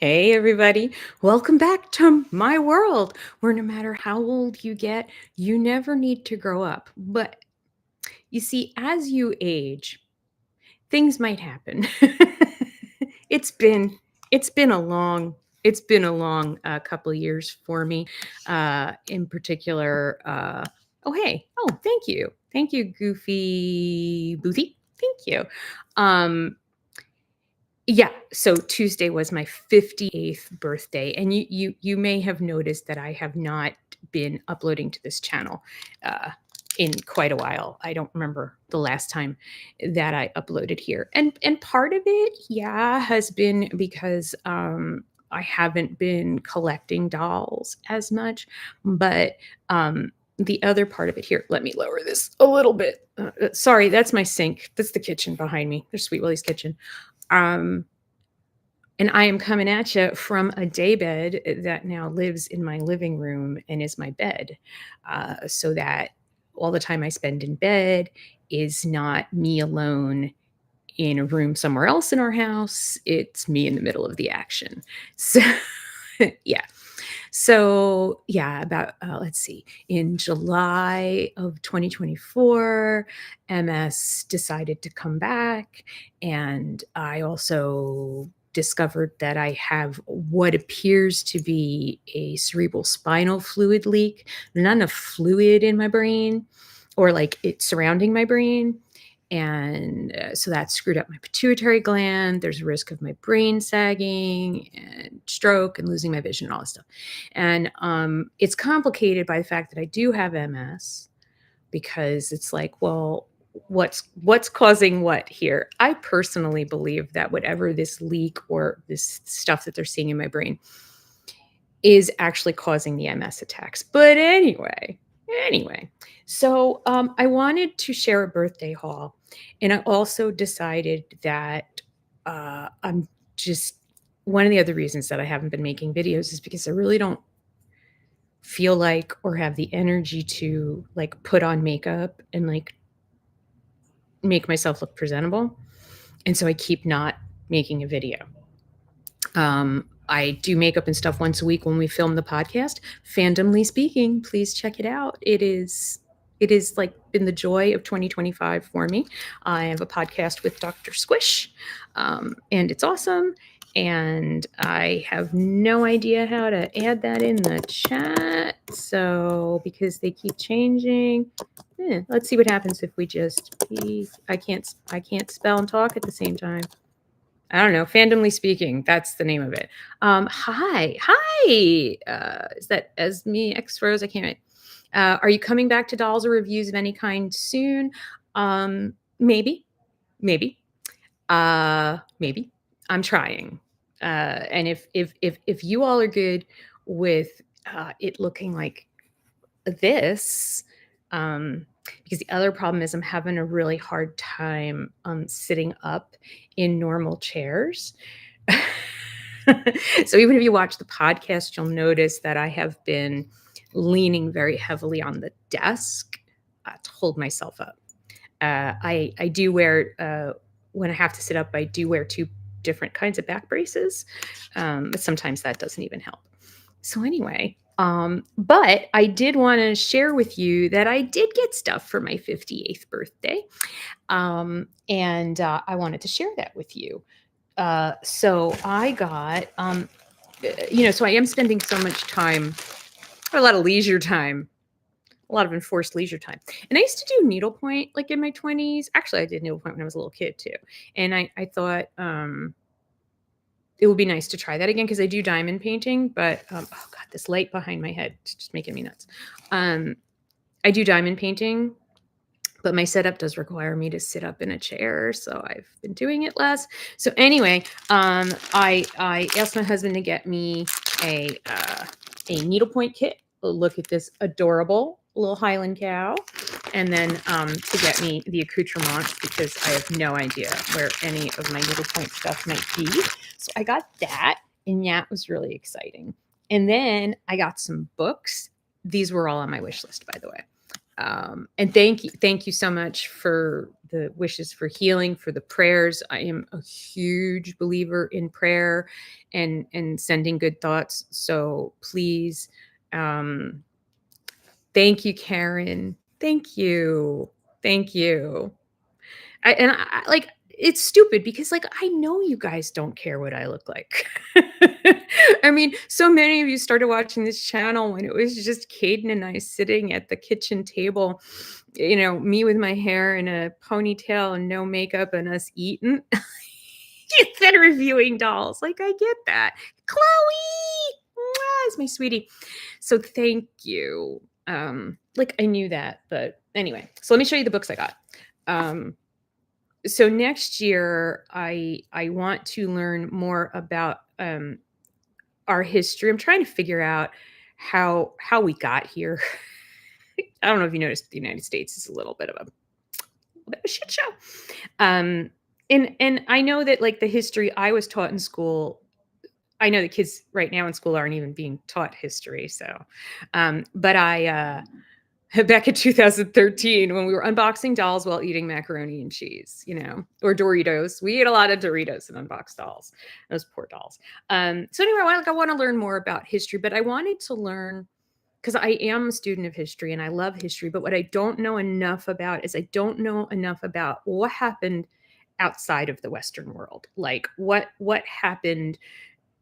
Hey, everybody. Welcome back to my world where no matter how old you get, you never need to grow up. But you see, as you age, things might happen. it's been it's been a long couple of years for me. In particular, oh hey, oh thank you, Goofy Boothie, thank you. Um, yeah, so Tuesday was my 58th birthday, and you may have noticed that I have not been uploading to this channel uh, in quite a while. I don't remember the last time that I uploaded here, and part of it, yeah, has been because I haven't been collecting dolls as much, but the other part of it here. Let me lower this a little bit. Sorry, that's my sink. That's the kitchen behind me. There's Sweet Willie's kitchen. Um, and I am coming at you from a daybed that now lives in my living room and is my bed, so that all the time I spend in bed is not me alone in a room somewhere else in our house. It's me in the middle of the action. So, yeah. So, yeah, about, let's see, in July of 2024, MS decided to come back. And I also discovered that I have what appears to be a cerebral spinal fluid leak, not enough fluid in my brain or like it surrounding my brain. And so that screwed up my pituitary gland. There's a risk of my brain sagging and stroke and losing my vision and all this stuff. And it's complicated by the fact that I do have MS because it's like, well, what's causing what here? I personally believe that whatever this leak or this stuff that they're seeing in my brain is actually causing the MS attacks. But anyway, so I wanted to share a birthday haul, and I also decided that I'm just one of the other reasons that I haven't been making videos is because I really don't feel like or have the energy to like put on makeup and like make myself look presentable. And so I keep not making a video. I do makeup and stuff once a week when we film the podcast. Fandomly speaking, please check it out. It is like been the joy of 2025 for me. I have a podcast with Dr. Squish, and it's awesome. And I have no idea how to add that in the chat. So because they keep changing, let's see what happens if we just. I can't spell and talk at the same time. I don't know. Fandomly speaking, that's the name of it. Hi. Is that Esme X Rose? I can't wait. Are you coming back to dolls or reviews of any kind soon? Maybe, maybe, maybe. I'm trying. And if you all are good with it looking like this, because the other problem is I'm having a really hard time sitting up in normal chairs. So even if you watch the podcast, you'll notice that I have been leaning very heavily on the desk to hold myself up. I do wear when I have to sit up, I do wear two different kinds of back braces, but sometimes that doesn't even help. So anyway, but I did want to share with you that I did get stuff for my 58th birthday, and I wanted to share that with you. So I got, so I am spending so much time, a lot of leisure time, a lot of enforced leisure time. And I used to do needlepoint like in my 20s. Actually, I did needlepoint when I was a little kid too. And I thought it would be nice to try that again because I do diamond painting. But oh god, this light behind my head is just making me nuts. I do diamond painting, but my setup does require me to sit up in a chair, so I've been doing it less. So anyway, I asked my husband to get me a needlepoint kit. Look at this adorable little Highland cow, and then to get me the accoutrements because I have no idea where any of my needlepoint stuff might be. So I got that, and that was really exciting. And then I got some books. These were all on my wish list, by the way. And thank you so much for the wishes for healing, for the prayers. I am a huge believer in prayer and sending good thoughts. So please, um, thank you, Karen. Thank you. Thank you. Like, it's stupid because, like, I know you guys don't care what I look like. I mean, so many of you started watching this channel when it was just Caden and I sitting at the kitchen table, me with my hair in a ponytail and no makeup and us eating instead of reviewing dolls. Like, I get that. Chloe mwah, is my sweetie. So thank you. Like, I knew that, but anyway. So let me show you the books I got. So next year I want to learn more about our history. I'm trying to figure out how we got here. I don't know if you noticed the United States is a little bit of a shit show. And I know that, like, the history I was taught in school, I know the kids right now in school aren't even being taught history. So but I back in 2013 when we were unboxing dolls while eating macaroni and cheese, or Doritos. We ate a lot of Doritos and unboxed dolls. Those poor dolls. So anyway, I want to learn more about history, but I wanted to learn because I am a student of history and I love history. But what I don't know enough about is I don't know enough about what happened outside of the Western world. Like what happened,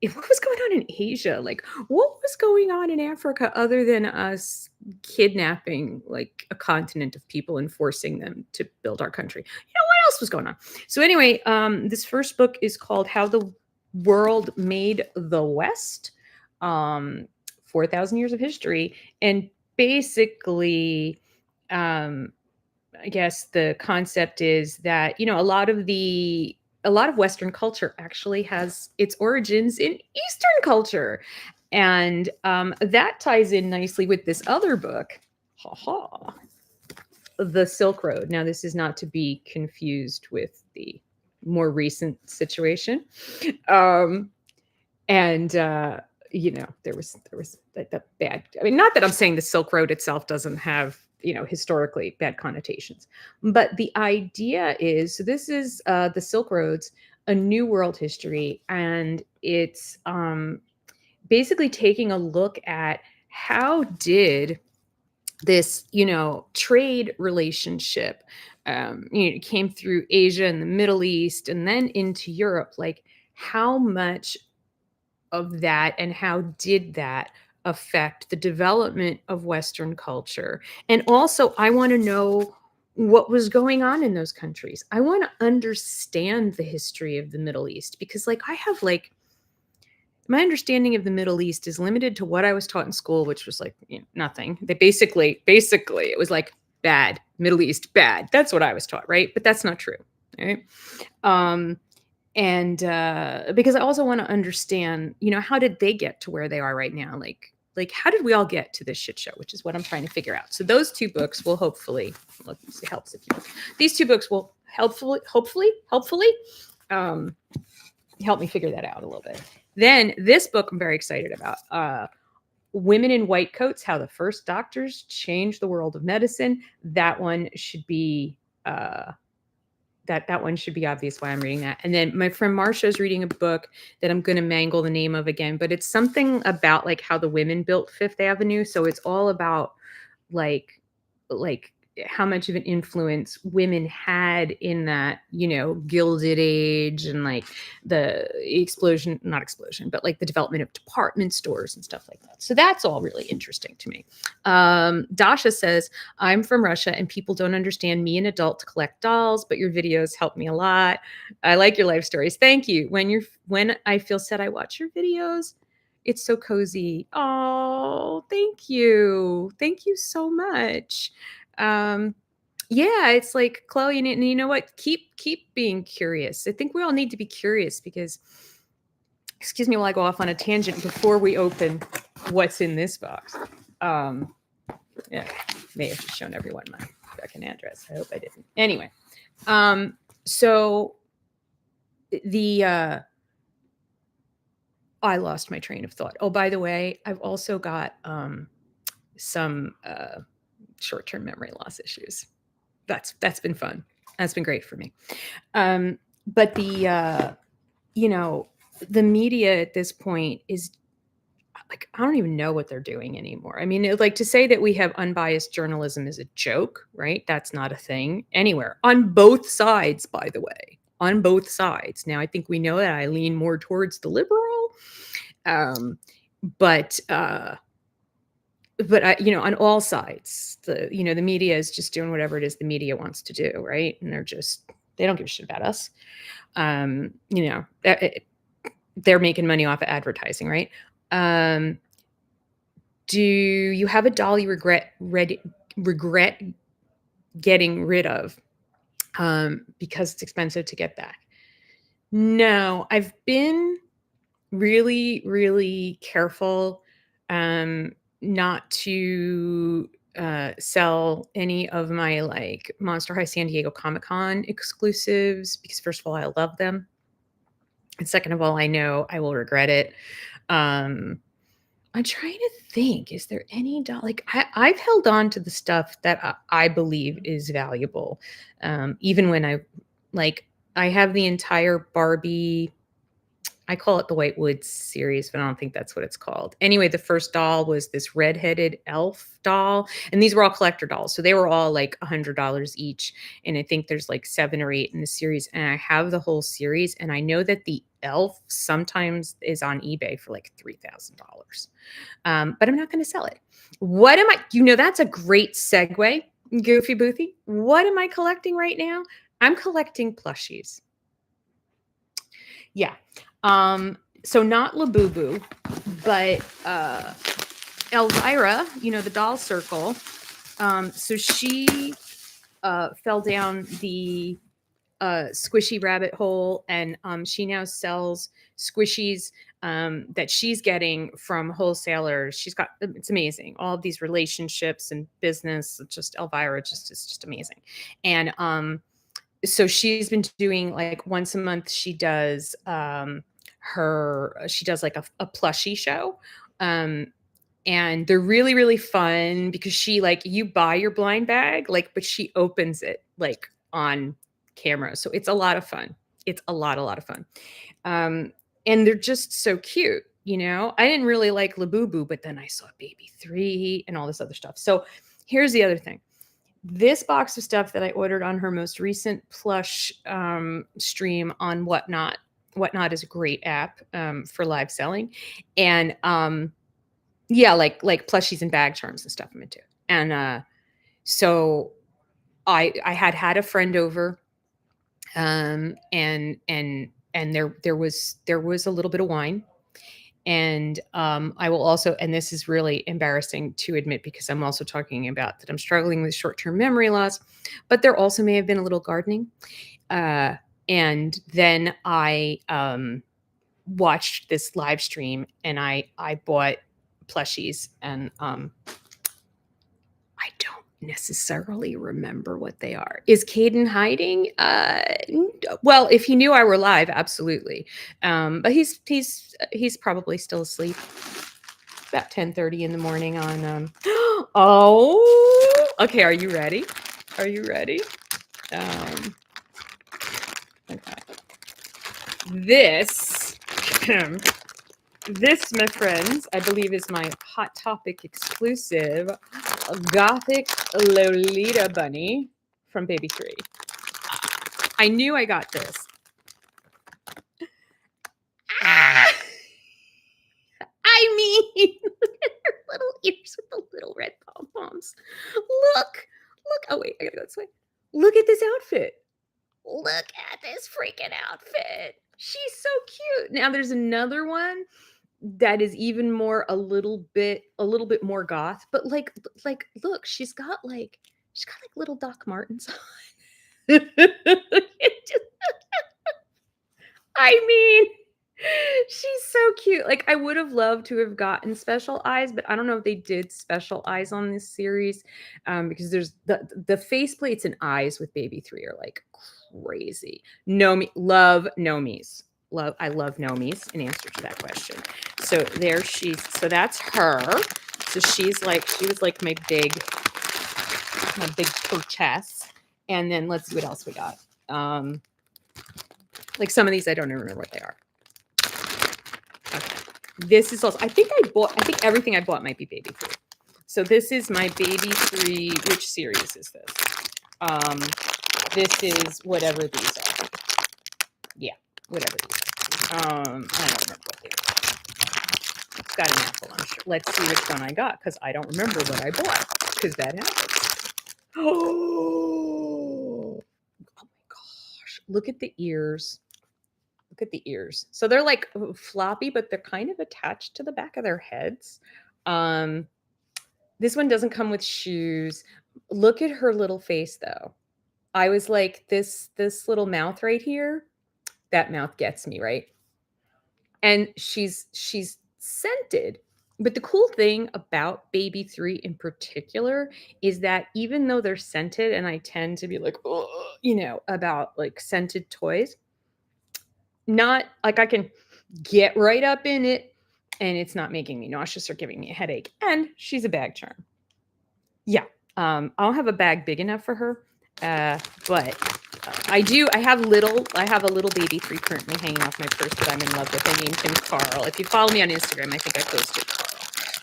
what was going on in Asia? Like, what was going on in Africa other than us kidnapping like a continent of people and forcing them to build our country? What else was going on? So anyway, this first book is called How the World Made the West, 4,000 Years of History. And basically, I guess the concept is that, a lot of Western culture actually has its origins in Eastern culture. And that ties in nicely with this other book, The Silk Road. Now, this is not to be confused with the more recent situation. And there was the bad. I mean, not that I'm saying the Silk Road itself doesn't have historically bad connotations, but the idea is, so this is the Silk Roads, a new world history, and it's basically taking a look at how did this trade relationship came through Asia and the Middle East and then into Europe, like how much of that and how did that affect the development of Western culture? And also, I want to know what was going on in those countries. I want to understand the history of the Middle East because, like, I have like my understanding of the Middle East is limited to what I was taught in school, which was like nothing. They basically, it was like bad, Middle East, bad. That's what I was taught, right? But that's not true, right? And because I also want to understand, how did they get to where they are right now? Like how did we all get to this shit show, which is what I'm trying to figure out. So those two books will hopefully, look, it helps if you look. These two books will hopefully help me figure that out a little bit. Then this book I'm very excited about, Women in White Coats, How the First Doctors Changed the World of Medicine. That one should be that one should be obvious why I'm reading that. And then my friend Marsha is reading a book that I'm going to mangle the name of again, but it's something about like how the women built Fifth Avenue. So it's all about like how much of an influence women had in that, Gilded Age and like the not explosion, but like the development of department stores and stuff like that. So that's all really interesting to me. Dasha says, I'm from Russia and people don't understand me, an adult, to collect dolls, but your videos help me a lot. I like your life stories. Thank you. When I feel sad, I watch your videos. It's so cozy. Oh, thank you. Thank you so much. Yeah, it's like, Chloe, and you know what? Keep being curious. I think we all need to be curious because, excuse me while I go off on a tangent before we open what's in this box. Yeah, may have just shown everyone my fucking address. I hope I didn't. Anyway, so the I lost my train of thought. Oh, by the way, I've also got some short-term memory loss issues. That's been fun. That's been great for me. But you know, the media at this point is like, I don't even know what they're doing anymore. I mean, like to say that we have unbiased journalism is a joke, right? That's not a thing anywhere on both sides, by the way, on both sides. Now, I think we know that I lean more towards the liberal, um, but on all sides, the media is just doing whatever it is the media wants to do, right? And they don't give a shit about us. Um, you know, uh, uh, they're making money off of advertising, right? Um, do you have a doll you regret getting rid of because it's expensive to get back? No, I've been really, really careful not to sell any of my like Monster High San Diego Comic Con exclusives because first of all, I love them. And second of all, I know I will regret it. Um, I'm trying to think, is there any like I've held on to the stuff that I believe is valuable. Even when like I have the entire Barbie, I call it the White Woods series, but I don't think that's what it's called. Anyway, the first doll was this redheaded elf doll, and these were all collector dolls. So they were all like $100 each. And I think there's like 7 or 8 in the series. And I have the whole series. And I know that the elf sometimes is on eBay for like $3,000. But I'm not going to sell it. What am I? That's a great segue, Goofy Boothy. What am I collecting right now? I'm collecting plushies. Yeah. So not Labubu, but Elvira, the doll circle. So she fell down the squishy rabbit hole, and she now sells squishies that she's getting from wholesalers. It's amazing. All of these relationships and business, just Elvira is just amazing. And so she's been doing like once a month, she does like a plushie show. And they're really, really fun because she like you buy your blind bag, like, but she opens it like on camera. So it's a lot of fun. It's a lot of fun. And they're just so cute. I didn't really like Labubu, but then I saw Baby 3 and all this other stuff. So here's the other thing. This box of stuff that I ordered on her most recent plush stream on Whatnot. Whatnot is a great app for live selling. And yeah, like plushies and bag charms and stuff I'm into. And so I had a friend over, and there was a little bit of wine. And I will also, and this is really embarrassing to admit because I'm also talking about that I'm struggling with short-term memory loss, but there also may have been a little gardening. And then I watched this live stream, and I bought plushies, and I don't necessarily remember what they are. Is Caden hiding? Well, if he knew I were live, absolutely. But he's probably still asleep. About 10:30 in the morning on oh, okay, are you ready? Are you ready? Okay. This this, my friends, I believe is my Hot Topic exclusive Gothic Lolita bunny from Baby 3. I knew I got this. I mean, look at her little ears with the little red pom-poms. Look. Oh, wait, I gotta go this way. Look at this outfit. Look at this freaking outfit. She's so cute. Now, there's another one that is even more a little bit more goth, but like look, she's got like little Doc Martens on. I mean, she's so cute. Like I would have loved to have gotten special eyes, but I don't know if they did special eyes on this series, because there's the faceplates and eyes with Baby 3 are like crazy. Love Nomies. I love Nomies in answer to that question. So so that's her. So she was like my big purchase. And then let's see what else we got. Like some of these, I don't even remember what they are. Okay. This is also, I think everything I bought might be baby food. So this is my baby 3. Which series is this? This is whatever these are. Yeah, whatever these are. I don't remember what they are. It's got an apple, I'm sure. Let's see which one I got, because I don't remember what I bought, because that happens. Oh my gosh. Look at the ears. Look at the ears. So they're like floppy, but they're kind of attached to the back of their heads. This one doesn't come with shoes. Look at her little face though. I was like, this little mouth right here, that mouth gets me, right? And she's scented. But the cool thing about baby 3 in particular is that even though they're scented, and I tend to be like, "Ugh," about like scented toys, not like I can get right up in it and it's not making me nauseous or giving me a headache. And she's a bag charm. Yeah. I don't have a bag big enough for her. But I have a little baby 3 currently hanging off my purse that I'm in love with. I named him Carl. If you follow me on Instagram, I think I posted Carl.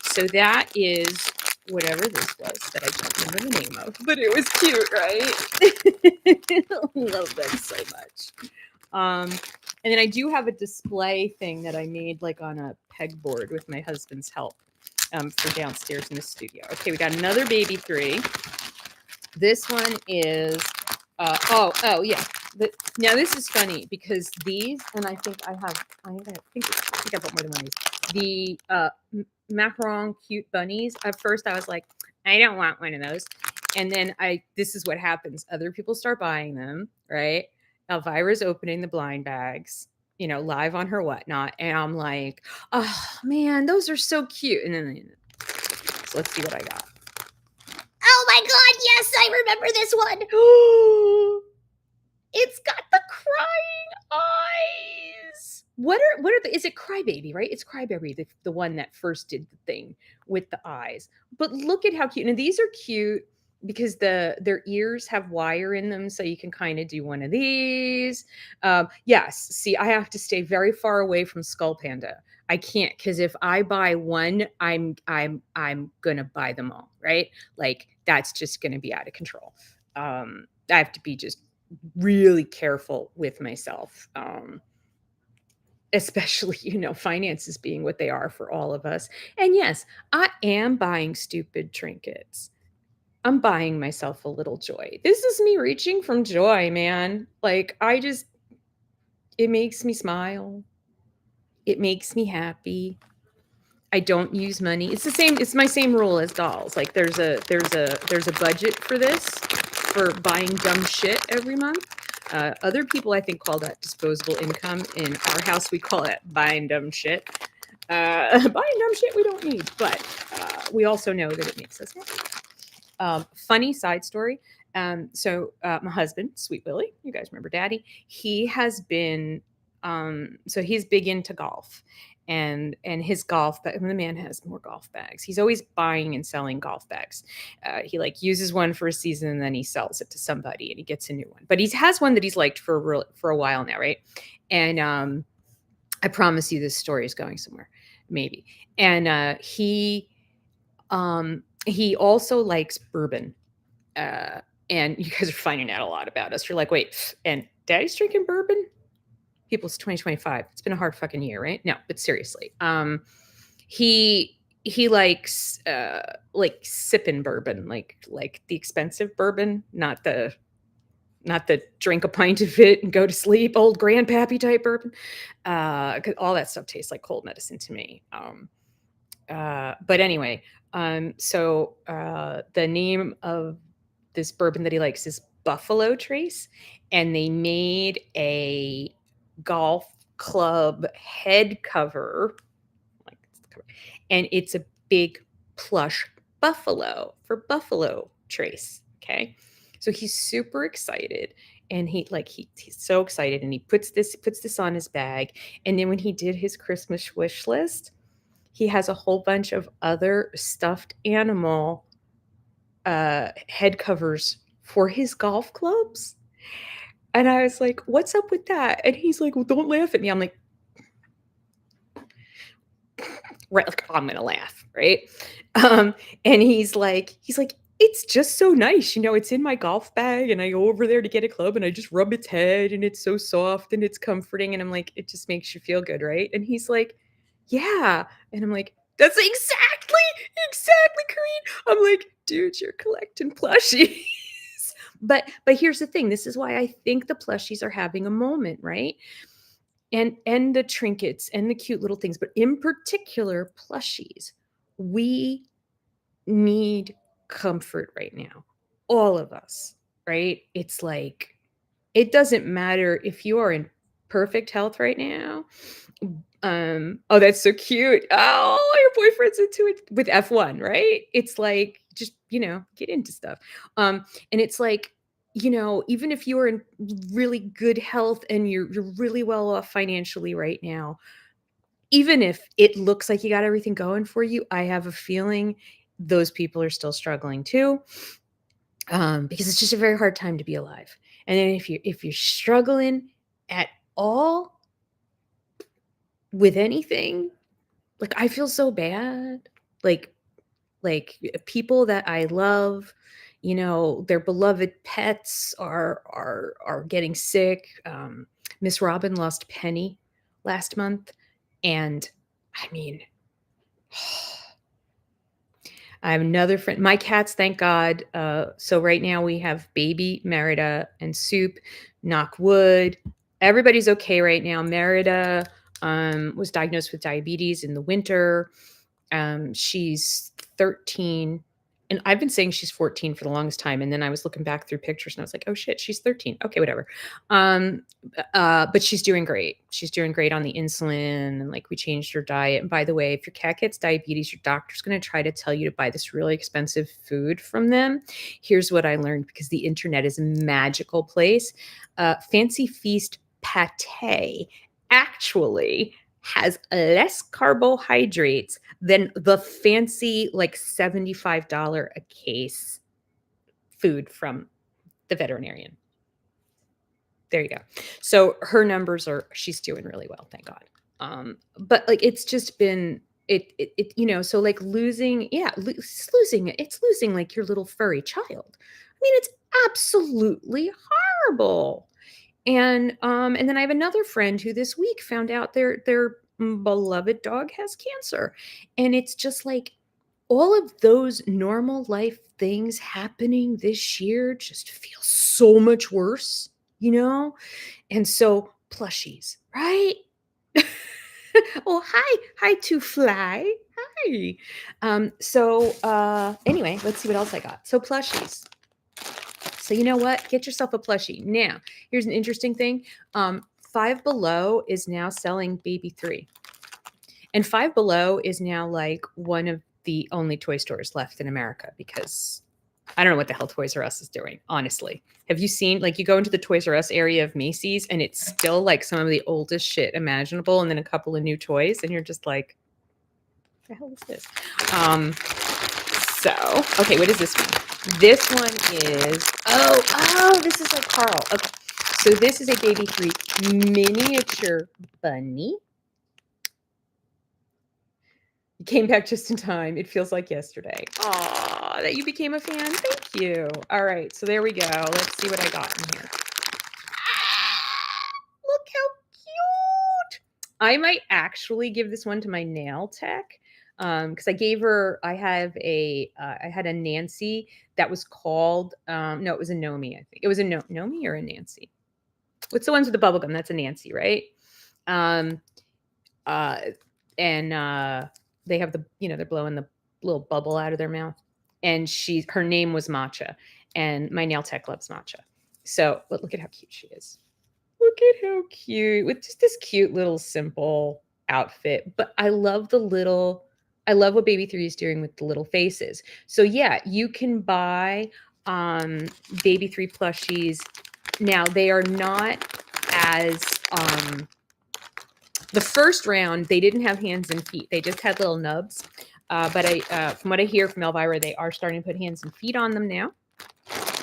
So that is whatever this was that I don't remember the name of, but it was cute, right? Love them so much. And then I do have a display thing that I made like on a pegboard with my husband's help for downstairs in the studio. Okay, we got another baby 3. This one is, yeah. Now this is funny because these, and I think I bought more than one of these. The macaron cute bunnies. At first I was like, I don't want one of those. And then this is what happens. Other people start buying them, right? Elvira's opening the blind bags, live on her whatnot. And I'm like, oh man, those are so cute. And then, so let's see what I got. Oh my God, yes, I remember this one. It's got the crying eyes. Is it Crybaby, right? It's Crybaby, the one that first did the thing with the eyes. But look at how cute. Now these are cute because their ears have wire in them, so you can kind of do one of these. Yes, see, I have to stay very far away from Skull Panda. I can't, because if I buy one, I'm gonna buy them all, right? Like that's just gonna be out of control. I have to be just really careful with myself. Especially, finances being what they are for all of us. And yes, I am buying stupid trinkets. I'm buying myself a little joy. This is me reaching from joy, man. Like it makes me smile. It makes me happy. I don't use money. It's my same rule as dolls. Like there's a budget for this, for buying dumb shit every month. Other people I think call that disposable income. In our house we call it buying dumb shit. Buying dumb shit we don't need, but we also know that it makes us happy. Funny side story. So my husband, Sweet Willie, you guys remember Daddy? He has been so he's big into golf, and his golf bag. The man has more golf bags. He's always buying and selling golf bags. He like uses one for a season and then he sells it to somebody and he gets a new one. But he has one that he's liked for a while now, right? And I promise you, this story is going somewhere, maybe. And he also likes bourbon. And you guys are finding out a lot about us. You're like, wait, and Daddy's drinking bourbon? People, it's 2025. It's been a hard fucking year, right? No, but seriously. He likes like sipping bourbon, like the expensive bourbon, not the drink a pint of it and go to sleep, old grandpappy type bourbon. 'Cause all that stuff tastes like cold medicine to me. But anyway, so the name of this bourbon that he likes is Buffalo Trace, and they made a golf club head cover, and it's a big plush buffalo for Buffalo Trace. Okay, so he's super excited, and he's so excited, and he puts this on his bag, and then when he did his Christmas wish list, he has a whole bunch of other stuffed animal head covers for his golf clubs. And I was like, "What's up with that?" And he's like, "Well, don't laugh at me." I'm like, right, like, I'm gonna laugh, right? Um, and he's like, "It's just so nice, it's in my golf bag, and I go over there to get a club, and I just rub its head, and it's so soft, and it's comforting." And I'm like, "It just makes you feel good, right?" And he's like, "Yeah." And I'm like, "That's exactly, Kareen." I'm like, "Dude, you're collecting plushies." But here's the thing, this is why I think the plushies are having a moment, right? And the trinkets and the cute little things, but in particular plushies. We need comfort right now. All of us, right? It's like it doesn't matter if you are in perfect health right now. Oh, that's so cute. Oh, your boyfriend's into it with F1, right? It's like just, get into stuff. And it's like, even if you are in really good health and you're really well off financially right now, even if it looks like you got everything going for you, I have a feeling those people are still struggling too, because it's just a very hard time to be alive. And then if you're struggling at all with anything, like I feel so bad. Like people that I love, their beloved pets are getting sick. Miss Robin lost Penny last month, and I mean, I have another friend. My cats, thank God. So right now we have baby Merida and Soup. Knock wood. Everybody's okay right now. Merida was diagnosed with diabetes in the winter. She's 13. And I've been saying she's 14 for the longest time. And then I was looking back through pictures and I was like, oh shit, she's 13. Okay, whatever. Um, but she's doing great. She's doing great on the insulin. And like we changed her diet. And by the way, if your cat gets diabetes, your doctor's going to try to tell you to buy this really expensive food from them. Here's what I learned, because the internet is a magical place. Fancy Feast pate actually has less carbohydrates than the fancy, like $75 a case food from the veterinarian. There you go. So her numbers she's doing really well, thank God. But like it's just been so like losing, yeah, it's losing like your little furry child. I mean, it's absolutely horrible. And then I have another friend who this week found out their beloved dog has cancer. And it's just like all of those normal life things happening this year just feel so much worse, you know? And so plushies, right? Oh, hi. Hi to fly. Hi. Anyway, let's see what else I got. So plushies. So you know what? Get yourself a plushie. Now, here's an interesting thing. Five Below is now selling Baby 3. And Five Below is now like one of the only toy stores left in America, because I don't know what the hell Toys R Us is doing, honestly. Have you seen, like, you go into the Toys R Us area of Macy's and it's still like some of the oldest shit imaginable, and then a couple of new toys, and you're just like, what the hell is this? Okay, what is this one? This one is, this is like Carl. Okay, so this is a Baby 3 miniature bunny. You came back just in time. It feels like yesterday. Aw, that you became a fan. Thank you. All right, so there we go. Let's see what I got in here. Look how cute. I might actually give this one to my nail tech, because I had a Nancy that was called, no, it was a Nomi, I think. It was a Nomi or a Nancy? What's the ones with the bubble gum? That's a Nancy, right? Um, uh, and they have they're blowing the little bubble out of their mouth. And her name was Matcha, and my nail tech loves Matcha. So, but look at how cute she is. Look at how cute, with just this cute little simple outfit. But I love what Baby 3 is doing with the little faces. So yeah, you can buy Baby 3 plushies. Now they are not as the first round, they didn't have hands and feet. They just had little nubs. But from what I hear from Elvira, they are starting to put hands and feet on them now.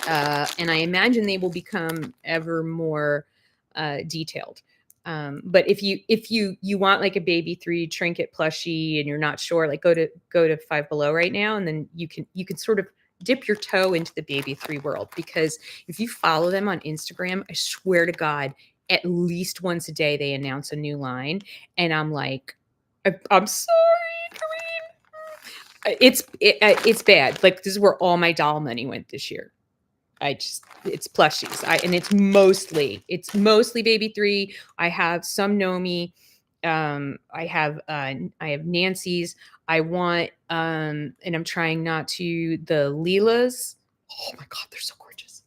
And I imagine they will become ever more detailed. But if you want like a baby 3 trinket plushie and you're not sure, like go to Five Below right now, and then you can sort of dip your toe into the baby 3 world, because if you follow them on Instagram, I swear to God, at least once a day they announce a new line, and I'm like, I'm sorry, Kareem. It's bad. Like, this is where all my doll money went this year. It's plushies. And it's mostly baby 3. I have some Nomi. I have Nancy's. I want and I'm trying not to the Leela's. Oh my God, they're so gorgeous.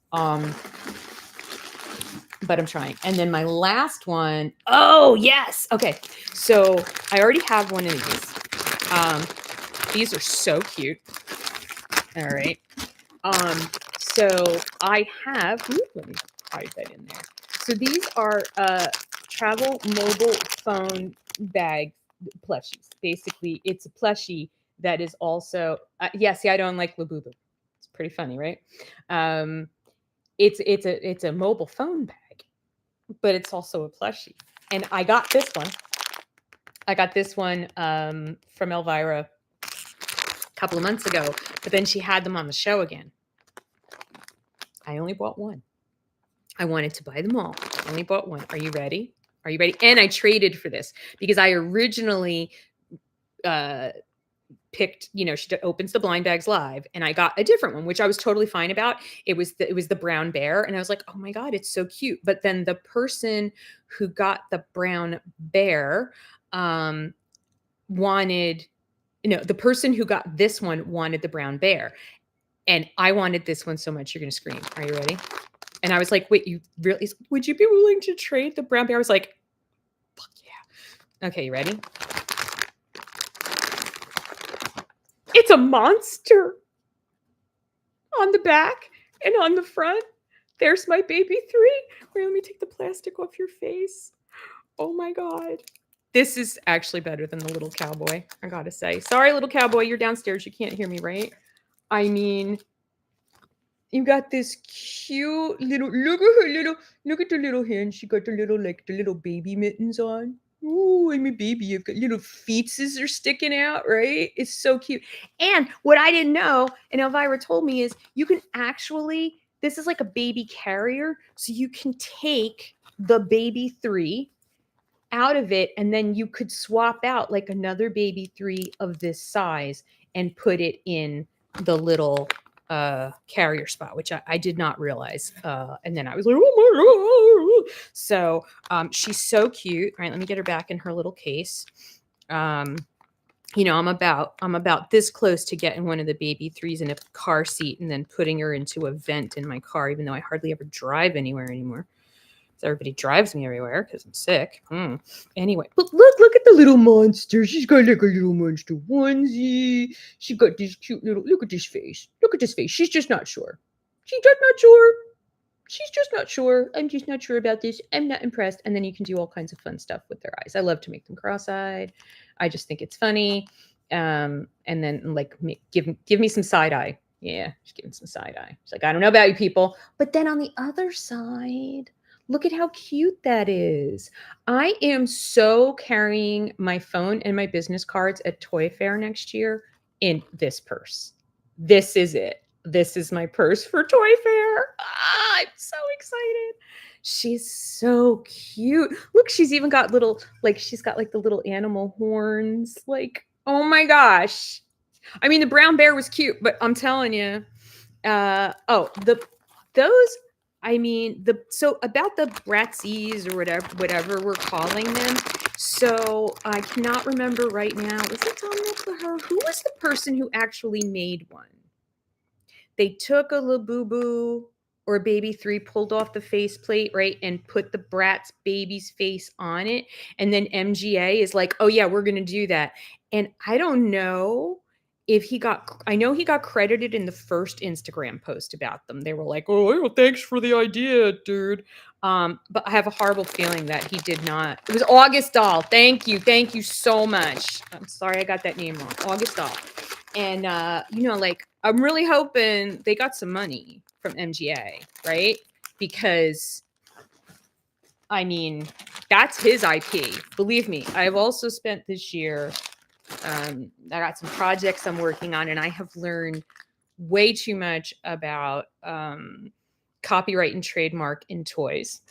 But I'm trying. And then my last one, oh yes. Okay. So I already have one of these. These are so cute. All right. So I have, let me hide that in there. So these are travel mobile phone bag plushies. Basically, it's a plushie that is also, see, I don't like Labubu. It's pretty funny, right? Um, it's a mobile phone bag, but it's also a plushie. And I got this one. From Elvira a couple of months ago, but then she had them on the show again. I only bought one. I wanted to buy them all. I only bought one. Are you ready? Are you ready? And I traded for this because I originally picked, she opens the blind bags live, and I got a different one, which I was totally fine about. It was the brown bear, and I was like, oh my God, it's so cute. But then the person who got the brown bear the person who got this one wanted the brown bear. And I wanted this one so much, you're going to scream. Are you ready? And I was like, wait, you really, would you be willing to trade the brown bear? I was like, fuck yeah. Okay, you ready? It's a monster on the back and on the front. There's my baby 3. Wait, let me take the plastic off your face. Oh my God. This is actually better than the little cowboy, I gotta say. Sorry, little cowboy, you're downstairs. You can't hear me, right? I mean, you got this cute little, look at the little hand. She got the little baby mittens on. Ooh, I'm a baby. You've got little feetses are sticking out, right? It's so cute. And what I didn't know, and Elvira told me, is you can actually, this is like a baby carrier. So you can take the baby 3 out of it, and then you could swap out like another baby 3 of this size and put it in the little carrier spot, which I did not realize. And then I was like, oh my God. So she's so cute. All right, let me get her back in her little case. I'm about this close to getting one of the baby 3s in a car seat and then putting her into a vent in my car, even though I hardly ever drive anywhere anymore. Everybody drives me everywhere because I'm sick. Anyway, but look at the little monster. She's got like a little monster onesie. She got this cute little, look at this face. Look at this face. She's just not sure. She's just not sure. She's just not sure. I'm just not sure about this. I'm not impressed. And then you can do all kinds of fun stuff with their eyes. I love to make them cross-eyed. I just think it's funny. And then like give me some side eye. Yeah, just give him some side eye. She's like, I don't know about you people. But then on the other side, look at how cute that is. I am so carrying my phone and my business cards at Toy Fair next year in this purse. This is it. This is my purse for Toy Fair. I'm so excited. She's so cute. Look, she's even got she's got like the little animal horns. Like, oh my gosh. I mean, the brown bear was cute, but I'm telling you, about the Bratsies or whatever we're calling them. So I cannot remember right now. Was it Dominic? Who was the person who actually made one? They took a Labubu or baby 3, pulled off the faceplate, right, and put the Bratz baby's face on it. And then MGA is like, oh yeah, we're going to do that. And I don't know if I know he got credited in the first Instagram post about them. They were like, oh, thanks for the idea, dude. But I have a horrible feeling that he did not. It was August Doll. Thank you so much. I'm sorry I got that name wrong. August Doll. And I'm really hoping they got some money from MGA, right? Because I mean, that's his IP. Believe me, I've also spent this year. I got some projects I'm working on, and I have learned way too much about copyright and trademark in toys.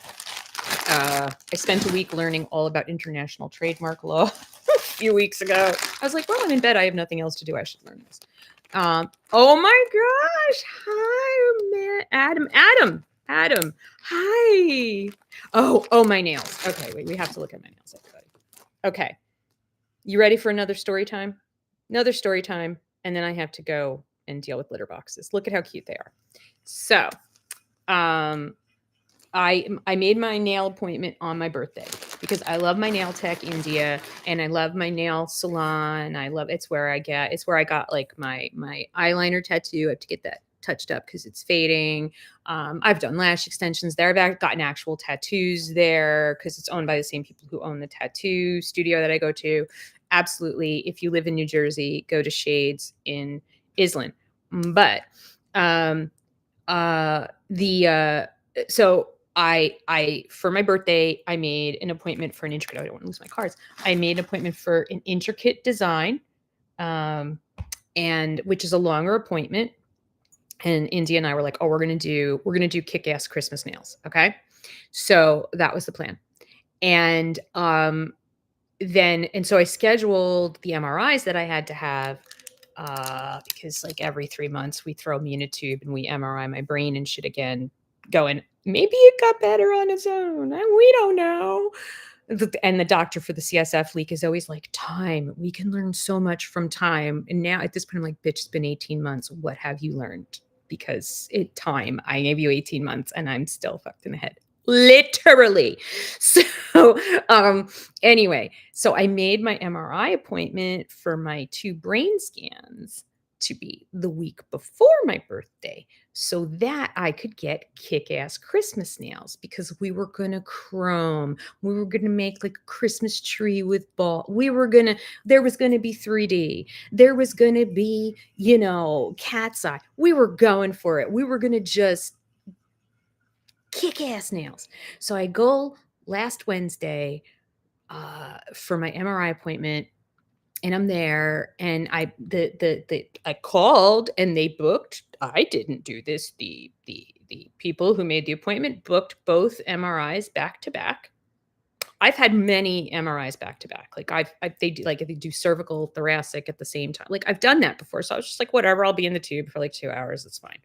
I spent a week learning all about international trademark law a few weeks ago. I was like, well, I'm in bed. I have nothing else to do. I should learn this. Oh my gosh. Hi, man. Adam. Hi. Oh, my nails. Okay, wait, we have to look at my nails, everybody. Okay. You ready for another story time? Another story time. And then I have to go and deal with litter boxes. Look at how cute they are. So, I made my nail appointment on my birthday because I love my nail tech India and I love my nail salon. It's where I got like my eyeliner tattoo. I have to get that touched up because it's fading. I've done lash extensions there. I've gotten actual tattoos there because it's owned by the same people who own the tattoo studio that I go to. Absolutely. If you live in New Jersey, go to Shades in Island. But so I for my birthday, I made an appointment for an intricate. I don't want to lose my cards. I made an appointment for an intricate design, and which is a longer appointment. And India and I were like, oh, we're gonna do kick-ass Christmas nails. Okay. So that was the plan. And so I scheduled the MRIs that I had to have because like every 3 months we throw me in a tube and we MRI my brain and shit again, going, maybe it got better on its own. We don't know. And the doctor for the CSF leak is always like, time. We can learn so much from time. And now at this point, I'm like, bitch, it's been 18 months. What have you learned? Because I gave you 18 months and I'm still fucked in the head. Literally. So anyway, so I made my MRI appointment for my 2 brain scans to be the week before my birthday so that I could get kick-ass Christmas nails because we were going to chrome. We were going to make like a Christmas tree with ball. There was going to be 3D. There was going to be, cat's eye. We were going for it. We were going to just kick-ass nails. So I go last Wednesday for my MRI appointment, and I'm there, and I called and they booked. I didn't do this. The people who made the appointment booked both MRIs back to back. I've had many MRIs back to back. Like they do cervical, thoracic at the same time. Like I've done that before. So I was just like, whatever, I'll be in the tube for like 2 hours. It's fine.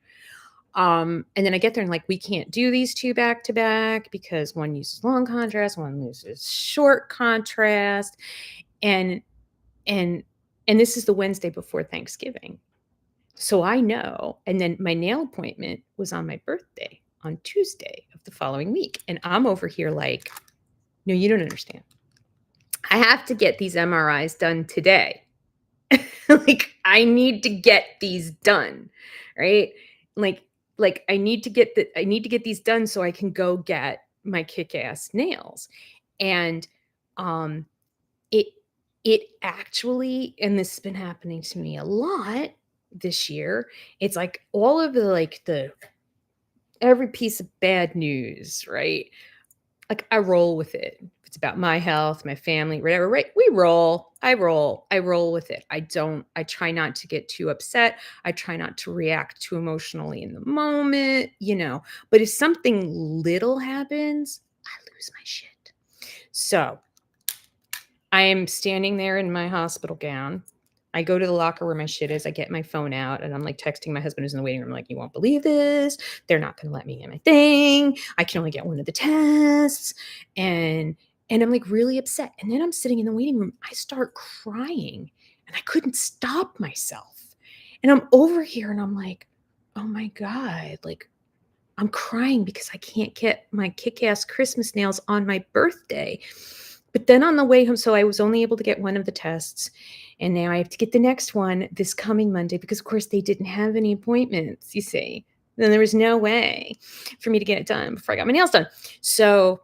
And then I get there and like, we can't do these 2 back to back because one uses long contrast, one uses short contrast. And this is the Wednesday before Thanksgiving. So I know. And then my nail appointment was on my birthday on Tuesday of the following week. And I'm over here like, no, you don't understand. I have to get these MRIs done today. Like I need to get these done. Right. Like I need to get these done so I can go get my kick-ass nails. And it actually, and this has been happening to me a lot this year. It's like all of the every piece of bad news, right? Like I roll with it. If it's about my health, my family, whatever, right? I roll with it. I try not to get too upset. I try not to react too emotionally in the moment, but if something little happens, I lose my shit. So I am standing there in my hospital gown. I go to the locker where my shit is. I get my phone out and I'm like texting my husband who's in the waiting room. Like, you won't believe this. They're not going to let me get my thing. I can only get one of the tests. And I'm like really upset. And then I'm sitting in the waiting room. I start crying and I couldn't stop myself. And I'm over here and I'm like, oh my God, like I'm crying because I can't get my kick-ass Christmas nails on my birthday. But then on the way home, so I was only able to get one of the tests. And now I have to get the next one this coming Monday because, of course, they didn't have any appointments, you see. Then there was no way for me to get it done before I got my nails done. So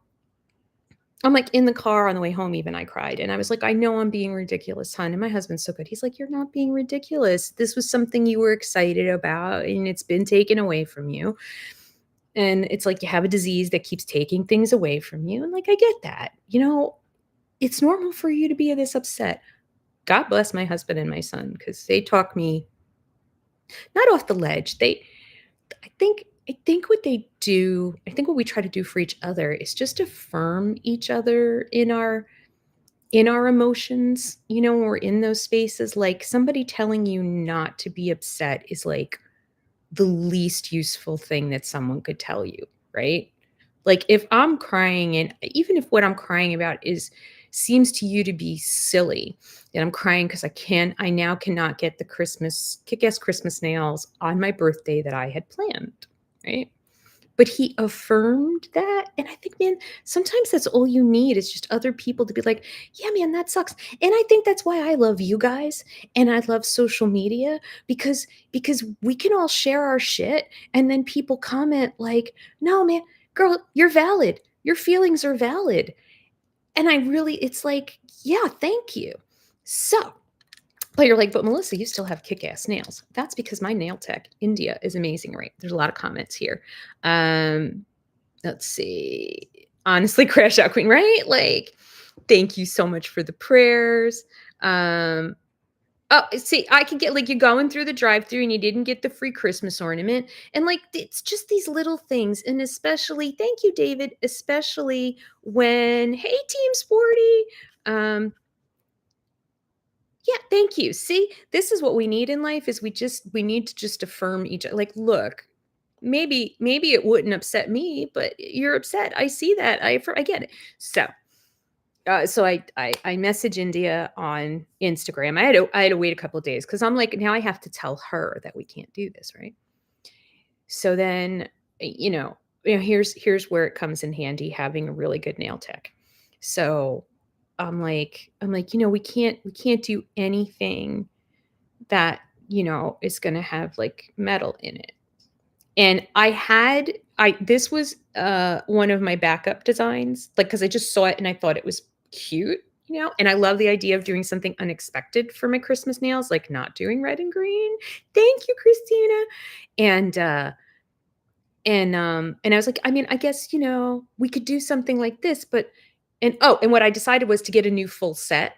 I'm like in the car on the way home even I cried, and I was like, "I know I'm being ridiculous, hon," and my husband's so good. He's like, "You're not being ridiculous. This was something you were excited about, and it's been taken away from you." And it's like you have a disease that keeps taking things away from you, and, like, I get that. It's normal for you to be this upset. God bless my husband and my son because they talk me not off the ledge. I think what they do I think what we try to do for each other is just affirm each other in our emotions, when we're in those spaces. Like, somebody telling you not to be upset is, like, the least useful thing that someone could tell you, right? Like, if I'm crying, and even if what I'm crying about is seems to you to be silly, and I'm crying because I now cannot get the kick-ass Christmas nails on my birthday that I had planned, right? But he affirmed that, and I think, man, sometimes that's all you need is just other people to be like, "Yeah, man, that sucks." And I think that's why I love you guys, and I love social media because we can all share our shit, and then people comment like, "No, man, girl, you're valid. Your feelings are valid." And it's like, "Yeah, thank you." So, but you're like, "But Melissa, you still have kick-ass nails." That's because my nail tech, India, is amazing, right? There's a lot of comments here. Um, let's see. Honestly, crash out queen, right? Like, thank you so much for the prayers. Um, oh, see, I could get like you're going through the drive-through and you didn't get the free Christmas ornament. And like it's just these little things. And especially, thank you, David, especially when, hey, Team Sporty. Um, yeah, thank you. See, this is what we need in life is we need to just affirm each other. Like, look, maybe it wouldn't upset me, but you're upset. I see that. I get it. So I message India on Instagram. I had to wait a couple of days because I'm like, now I have to tell her that we can't do this, right? So then, here's where it comes in handy having a really good nail tech. So I'm like, we can't do anything that is going to have like metal in it. And this was, one of my backup designs, like, because I just saw it and I thought it was cute, and I love the idea of doing something unexpected for my Christmas nails, like not doing red and green. Thank you, Christina. And, and I was like, I mean, I guess, we could do something like this, but and what I decided was to get a new full set.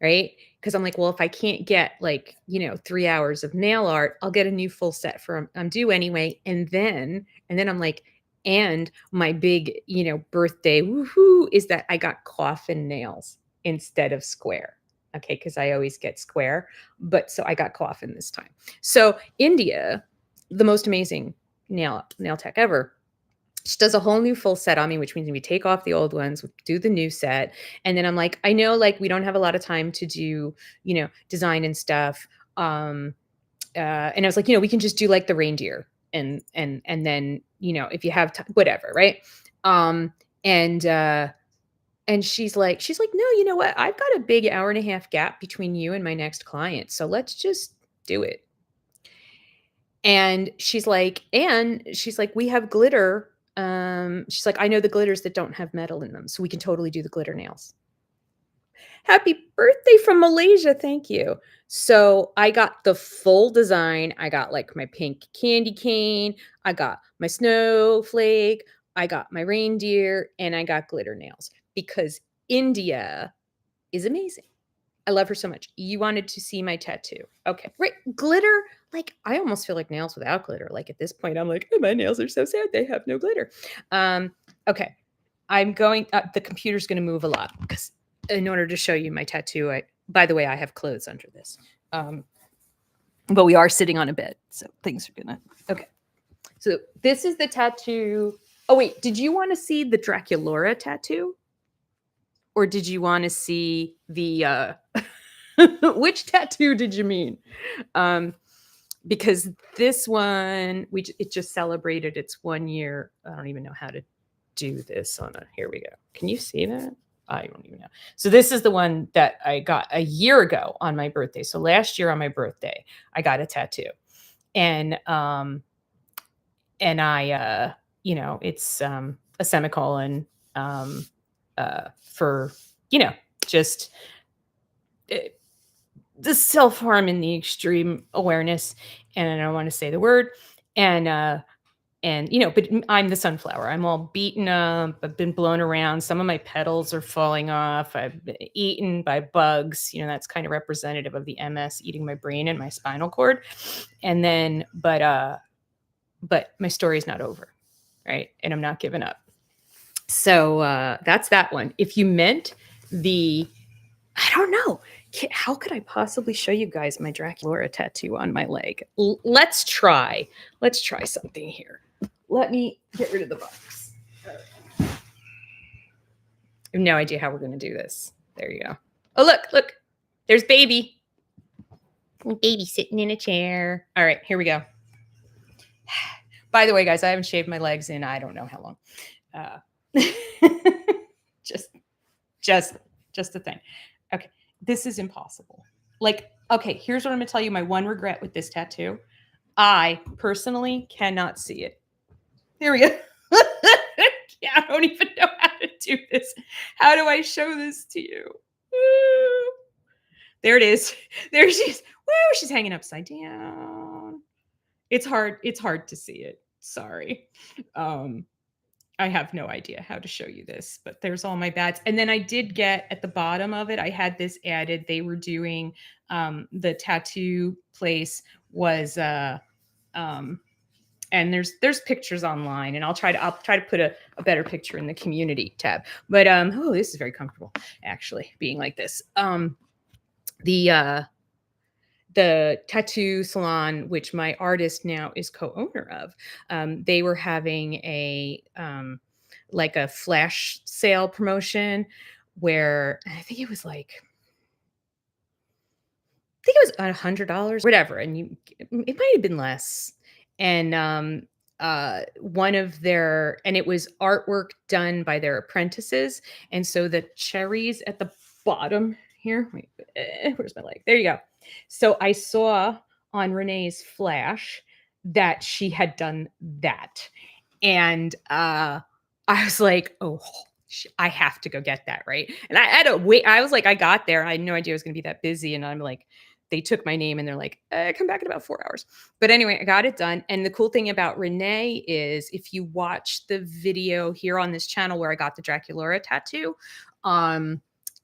Right? Because I'm like, well, if I can't get like, 3 hours of nail art, I'll get a new full set for I'm due anyway. And then I'm like, and my big, birthday woohoo is that I got coffin nails instead of square. Okay, because I always get square. But so I got coffin this time. So India, the most amazing nail tech ever, she does a whole new full set on me, which means we take off the old ones, we do the new set. And then I'm like, I know like we don't have a lot of time to do, design and stuff. And I was like, we can just do like the reindeer and then, if you have time, whatever, right? Um, and and she's like, no, you know what? I've got a big hour and a half gap between you and my next client. So let's just do it. And she's like, "We have glitter." She's like, "I know the glitters that don't have metal in them, so we can totally do the glitter nails." Happy birthday from Malaysia, thank you. So, I got the full design. I got, like, my pink candy cane, I got my snowflake, I got my reindeer, and I got glitter nails because India is amazing. I love her so much. You wanted to see my tattoo. Okay. Right. Glitter, like I almost feel like nails without glitter. Like at this point, I'm like, "Oh, my nails are so sad. They have no glitter." Okay. The computer's going to move a lot because in order to show you my tattoo, by the way, I have clothes under this. Um, but we are sitting on a bed. So things are going to, okay. So this is the tattoo. Oh, wait. Did you want to see the Draculaura tattoo? Or did you want to see the, which tattoo did you mean? Um, because this one, it just celebrated its 1 year. I don't even know how to do this on a. Here we go. Can you see that? I don't even know. So this is the one that I got a year ago on my birthday. So last year on my birthday, I got a tattoo, and I, it's a semicolon. Um, for, you know, just uh, the self-harm and the extreme awareness. And I don't want to say the word. And but I'm the sunflower. I'm all beaten up. I've been blown around. Some of my petals are falling off. I've been eaten by bugs. That's kind of representative of the MS eating my brain and my spinal cord. And then, but my story is not over, right? And I'm not giving up. So that's that one. If you meant I don't know. How could I possibly show you guys my Draculaura tattoo on my leg? Let's try. Let's try something here. Let me get rid of the box. I have no idea how we're going to do this. There you go. Oh, look. There's baby. Baby sitting in a chair. All right, here we go. By the way, guys, I haven't shaved my legs in I don't know how long. Just a thing. Okay, this is impossible. Okay, here's what I'm going to tell you. My one regret with this tattoo. I personally cannot see it. There we go. I don't even know how to do this. How do I show this to you? Woo. There it is. There she is. Woo, she's hanging upside down. It's hard to see it. Sorry. I have no idea how to show you this, but there's all my bads. And then I did get at the bottom of it, I had this added. They were doing the tattoo place was and there's pictures online, and I'll try to put a better picture in the community tab. But this is very comfortable actually being like this. The tattoo salon, which my artist now is co-owner of, they were having a flash sale promotion where I think it was $100, whatever, and it might have been less. And it was artwork done by their apprentices, and so the cherries at the bottom here. Wait, where's my leg? There you go. So I saw on Renee's flash that she had done that, and I was like, oh. I have to go get that, right? And I had to wait. I was like, I got there. I had no idea I was going to be that busy. And I'm like, they took my name and they're like, come back in about 4 hours. But anyway, I got it done. And the cool thing about Renee is if you watch the video here on this channel where I got the Draculaura tattoo,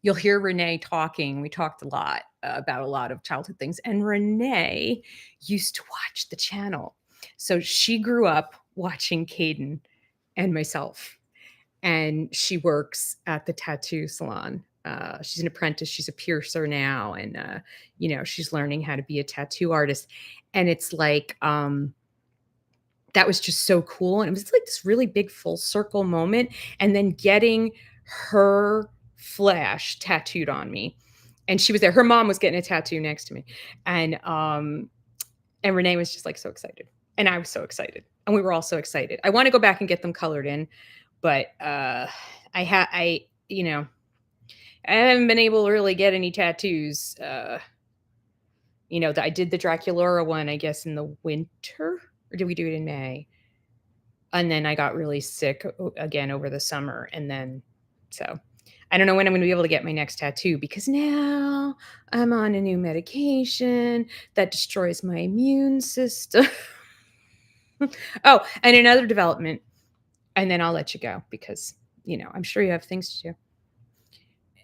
you'll hear Renee talking. We talked a lot about a lot of childhood things. And Renee used to watch the channel. So she grew up watching Caden and myself. And she works at the tattoo salon. She's an apprentice. She's a piercer now. And, she's learning how to be a tattoo artist. And it's like, that was just so cool. And it was like this really big full circle moment. And then getting her flash tattooed on me. And she was there. Her mom was getting a tattoo next to me. And Renee was just like so excited. And I was so excited. And we were all so excited. I want to go back and get them colored in. But I haven't been able to really get any tattoos. I did the Draculaura one, I guess, in the winter, or did we do it in May? And then I got really sick again over the summer. And then, so I don't know when I'm going to be able to get my next tattoo, because now I'm on a new medication that destroys my immune system. Oh, and another development. And then I'll let you go because, I'm sure you have things to do.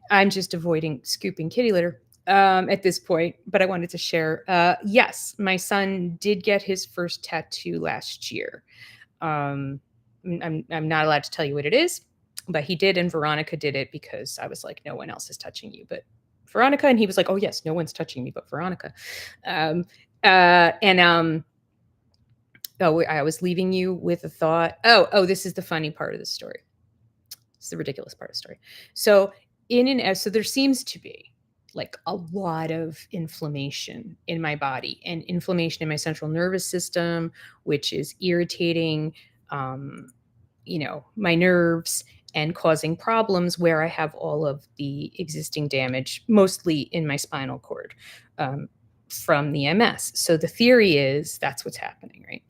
I'm just avoiding scooping kitty litter at this point, but I wanted to share. Yes, my son did get his first tattoo last year. I'm not allowed to tell you what it is, but he did, and Veronica did it because I was like, no one else is touching you but Veronica. And he was like, oh, yes, no one's touching me but Veronica. I was leaving you with a thought. Oh, this is the funny part of the story. It's the ridiculous part of the story. So so there seems to be like a lot of inflammation in my body and inflammation in my central nervous system, which is irritating, my nerves and causing problems where I have all of the existing damage, mostly in my spinal cord, from the MS. So the theory is that's what's happening, right?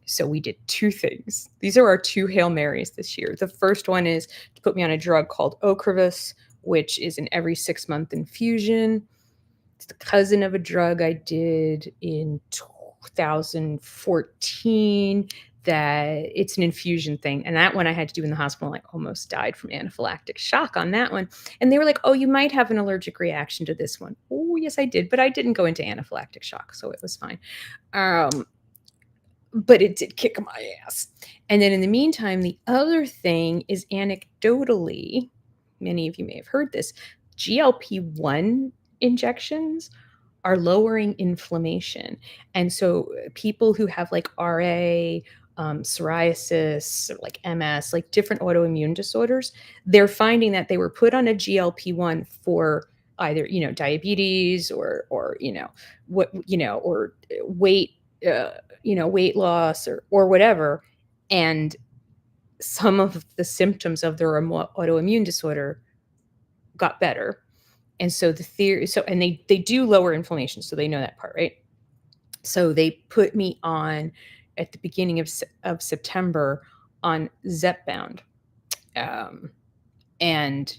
So we did two things. These are our two Hail Marys this year. The first one is to put me on a drug called Ocrevus, which is an every 6-month infusion. It's the cousin of a drug I did in 2014 that it's an infusion thing. And that one I had to do in the hospital. I almost died from anaphylactic shock on that one. And they were like, oh, you might have an allergic reaction to this one. Oh, yes, I did. But I didn't go into anaphylactic shock. So it was fine. But it did kick my ass. And then in the meantime, the other thing is anecdotally, many of you may have heard this, GLP-1 injections are lowering inflammation. And so people who have like RA, psoriasis, or like MS, like different autoimmune disorders, they're finding that they were put on a GLP-1 for either, diabetes or, what, or weight, weight loss or whatever. And some of the symptoms of their autoimmune disorder got better. And so the theory, and they do lower inflammation, so they know that part, right? So they put me on at the beginning of September on Zepbound, and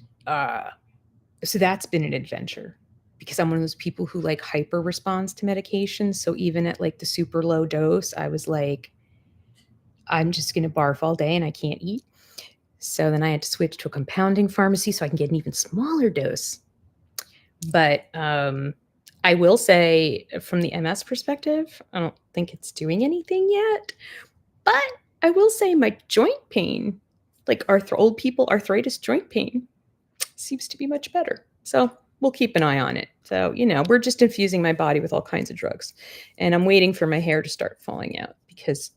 so that's been an adventure because I'm one of those people who like hyper responds to medication. So even at like the super low dose, I was like, I'm just going to barf all day and I can't eat. So then I had to switch to a compounding pharmacy so I can get an even smaller dose. But I will say from the MS perspective, I don't think it's doing anything yet. But I will say my joint pain, like old people arthritis joint pain, seems to be much better. So we'll keep an eye on it. So, we're just infusing my body with all kinds of drugs. And I'm waiting for my hair to start falling out because,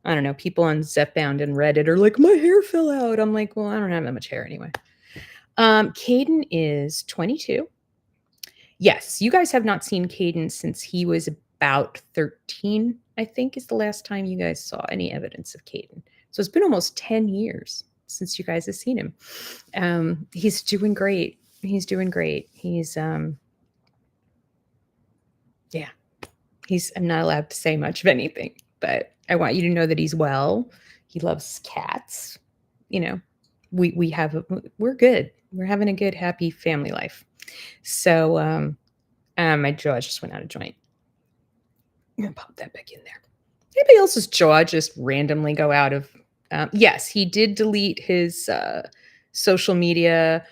I don't know, people on Zepbound and Reddit are like, my hair fell out. I'm like, well, I don't have that much hair anyway. Caden is 22. Yes, you guys have not seen Caden since he was about 13, I think is the last time you guys saw any evidence of Caden. So it's been almost 10 years since you guys have seen him. He's doing great. He's doing great. I'm not allowed to say much of anything, but I want you to know that he's well. He loves cats. We're good. We're having a good, happy family life. So, my jaw just went out of joint. I'm gonna pop that back in there. Anybody else's jaw just randomly go out of? Yes, he did delete his social media.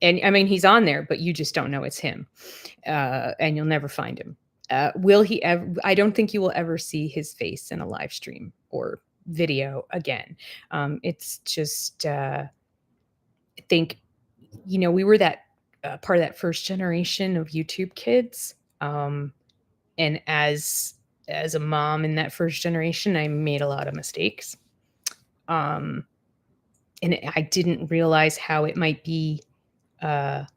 And I mean, he's on there, but you just don't know it's him. And you'll never find him. Will he ever? I don't think you will ever see his face in a live stream or video again. It's just, I think, we were that part of that first generation of YouTube kids. And as a mom in that first generation, I made a lot of mistakes. And I didn't realize how it might be bad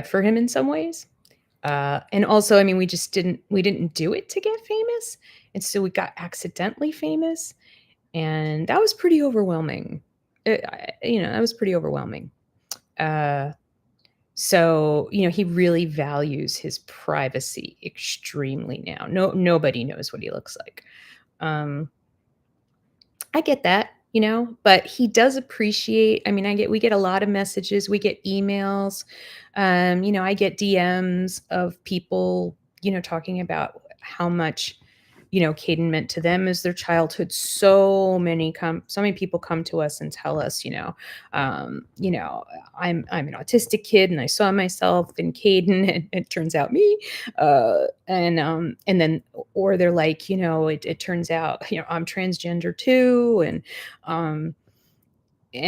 for him in some ways. And also, I mean, we didn't do it to get famous. And so we got accidentally famous. And that was pretty overwhelming. That was pretty overwhelming. So, he really values his privacy extremely now. Nobody knows what he looks like. I get that, but he does appreciate, I mean, we get a lot of messages, we get emails, I get DMs of people, talking about how much, Caden meant to them as their childhood. So many people come to us and tell us, I'm an autistic kid and I saw myself in Caden and it turns out me. And then, or they're like, it turns out, I'm transgender too. And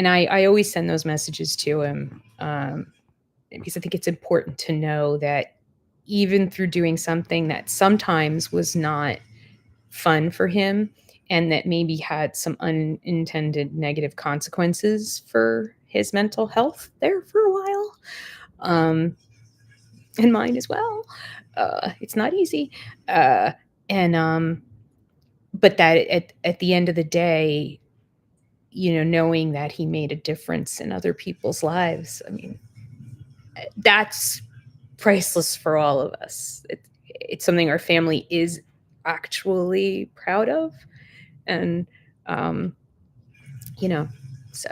I always send those messages to him, because I think it's important to know that even through doing something that sometimes was not fun for him and that maybe had some unintended negative consequences for his mental health there for a while, and mine as well. It's not easy. But that at the end of the day, knowing that he made a difference in other people's lives, I mean, that's priceless for all of us. It's something our family is actually proud of. And, um, you know, so,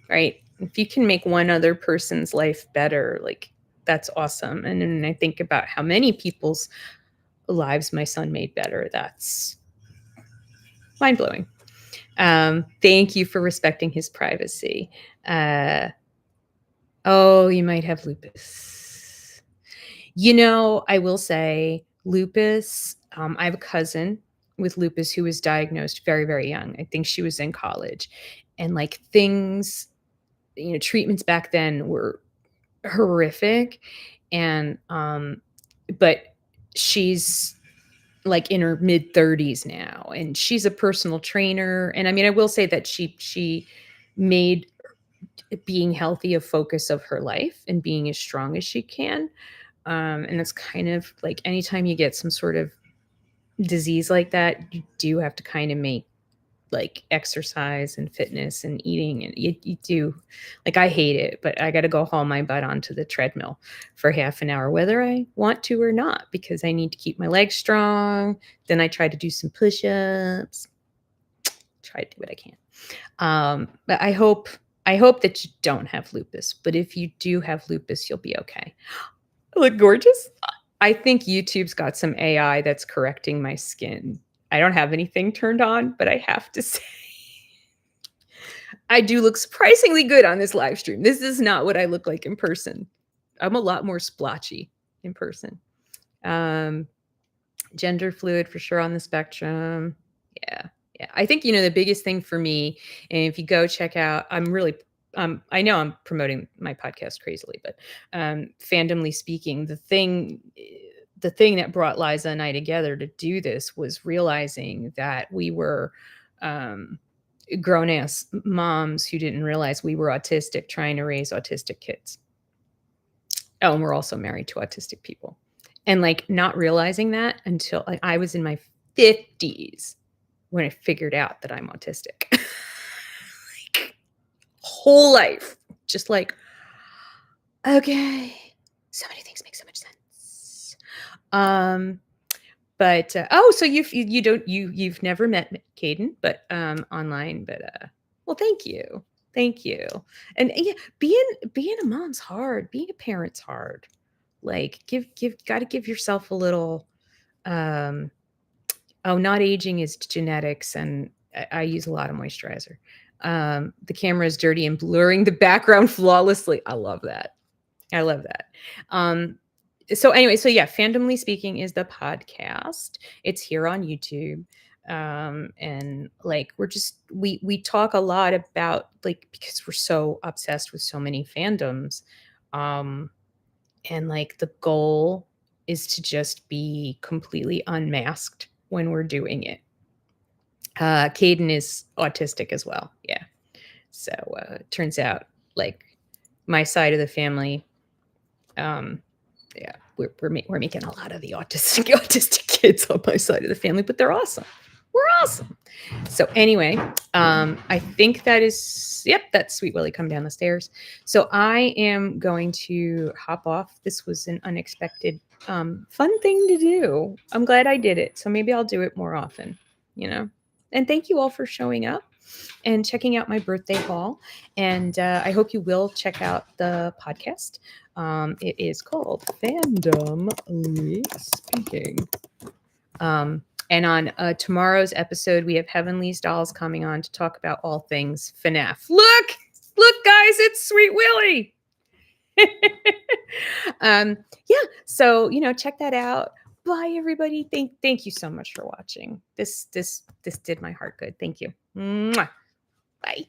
right. If you can make one other person's life better, like that's awesome. And then I think about how many people's lives my son made better. That's mind blowing. Thank you for respecting his privacy. Uh, oh, you might have lupus. I will say lupus. I have a cousin with lupus who was diagnosed very, very young. I think she was in college. And like things, treatments back then were horrific. And, but she's like in her mid 30s now, and she's a personal trainer. And I mean, I will say that she made being healthy a focus of her life and being as strong as she can. And it's kind of like anytime you get some sort of disease like that, you do have to kind of make like exercise and fitness and eating, and you do. Like, I hate it, but I got to go haul my butt onto the treadmill for half an hour whether I want to or not, because I need to keep my legs strong. Then I try to do some push-ups, try to do what I can. But I hope that you don't have lupus, but if you do have lupus, you'll be okay. I look gorgeous. I think YouTube's got some AI that's correcting my skin. I don't have anything turned on, but I have to say, I do look surprisingly good on this live stream. This is not what I look like in person. I'm a lot more splotchy in person. Gender fluid for sure on the spectrum. Yeah. Yeah. I think, the biggest thing for me, and if you go check out, I know I'm promoting my podcast crazily, but fandomly speaking, the thing that brought Liza and I together to do this was realizing that we were grown ass moms who didn't realize we were autistic trying to raise autistic kids. Oh, and we're also married to autistic people. And like not realizing that until like I was in my 50s when I figured out that I'm autistic. Like, whole life, just like, okay, so many things make so much sense. But so you've never met Caden, but online. But well, thank you. And yeah, being a mom's hard. Being a parent's hard. Like got to give yourself a little. Um, not aging is genetics, and I use a lot of moisturizer. The camera is dirty and blurring the background flawlessly. I love that. So anyway, so yeah, Fandomly Speaking is the podcast. It's here on YouTube. And like we talk a lot about, like, because we're so obsessed with so many fandoms. And like the goal is to just be completely unmasked when we're doing it. Caden is autistic as well. Yeah. So turns out like my side of the family, yeah, we're making a lot of the autistic kids on my side of the family, but they're awesome. We're awesome. So anyway, I think that's Sweet Willie come down the stairs. So I am going to hop off. This was an unexpected, fun thing to do. I'm glad I did it. So maybe I'll do it more often, And thank you all for showing up and checking out my birthday haul. And I hope you will check out the podcast. It is called Fandomly Speaking. And on tomorrow's episode, we have Heavenly's Dolls coming on to talk about all things FNAF. Look, guys, it's Sweet Willie. Yeah, so check that out. Bye, everybody. Thank you so much for watching. This did my heart good. Thank you. Mwah. Bye.